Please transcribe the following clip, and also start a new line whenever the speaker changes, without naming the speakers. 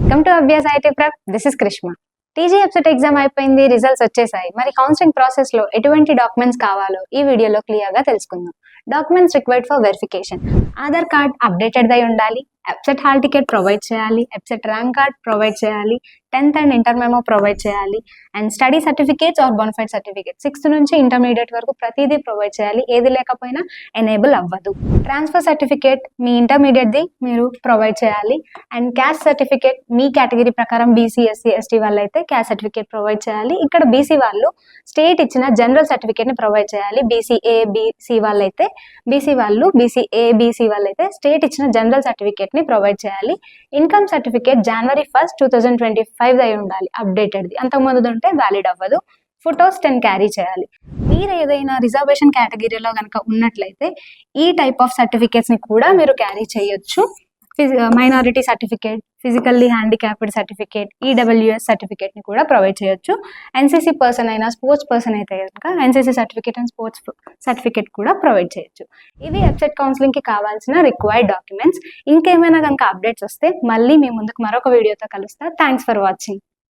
Welcome to Abhyas IT prep. This is Krishna. TG website exam అయిపోయింది, results వచ్చేసాయి. మరి counselling process లో ఎటువంటి డాక్యుమెంట్స్ కావాలో ఈ వీడియోలో క్లియర్ గా తెలుసుకుందాం. Documents required for verification: Aadhaar card updated అయి ఉండాలి, ఎబ్సెట్ హాల్ టికెట్ ప్రొవైడ్ చేయాలి, ఎబ్సెట్ ర్యాంక్ కార్డ్ ప్రొవైడ్ చేయాలి, 10th and inter memo provide చేయాలి, and study certificates or bonafide certificate 6th నుంచి ఇంటర్మీడియట్ వరకు ప్రతిదీ ప్రొవైడ్ చేయాలి. ఏది లేకపోయినా ఎనేబుల్ అవ్వదు. ట్రాన్స్ఫర్ సర్టిఫికేట్ మీ ఇంటర్మీడియట్ది మీరు ప్రొవైడ్ చేయాలి. And caste certificate me category ప్రకారం బీసీ, ఎస్సీ, ఎస్టీ వాళ్ళు అయితే క్యాస్ట్ సర్టిఫికేట్ ప్రొవైడ్ చేయాలి. ఇక్కడ బీసీ వాళ్ళు స్టేట్ ఇచ్చిన జనరల్ సర్టిఫికేట్ ని ప్రొవైడ్ చేయాలి. బీసీఏ బీసీ వాళ్ళైతే స్టేట్ ఇచ్చిన జనరల్ సర్టిఫికేట్ ని ప్రొవైడ్ చేయాలి. ఇన్కమ్ సర్టిఫికేట్ January 1st, 2025 అయి ఉండాలి, అప్డేటెడ్ది. అంతకుముందు ఉంటే వ్యాలిడ్ అవ్వదు. ఫొటోస్ 10 క్యారీ చేయాలి. మీరు ఏదైనా రిజర్వేషన్ కేటగిరీలో కనుక ఉన్నట్లయితే ఈ టైప్ ఆఫ్ సర్టిఫికేట్స్ ని కూడా మీరు క్యారీ చేయొచ్చు. Minority certificate, physically handicapped certificate, EWS certificate ని కూడా ప్రొవైడ్ చేయొచ్చు. ఎన్సీసీ పర్సన్ అయినా, స్పోర్ట్స్ పర్సన్ అయితే కనుక NCC certificate and sports certificate కూడా ప్రొవైడ్ చేయొచ్చు. ఇవి వెబ్సైట్ కౌన్సిలింగ్ కి కావాల్సిన రిక్వైర్డ్ డాక్యుమెంట్స్. ఇంకేమైనా కనుక అప్డేట్స్ వస్తే మళ్ళీ మీ ముందుకు మరొక వీడియోతో కలుస్తా. Thanks for watching.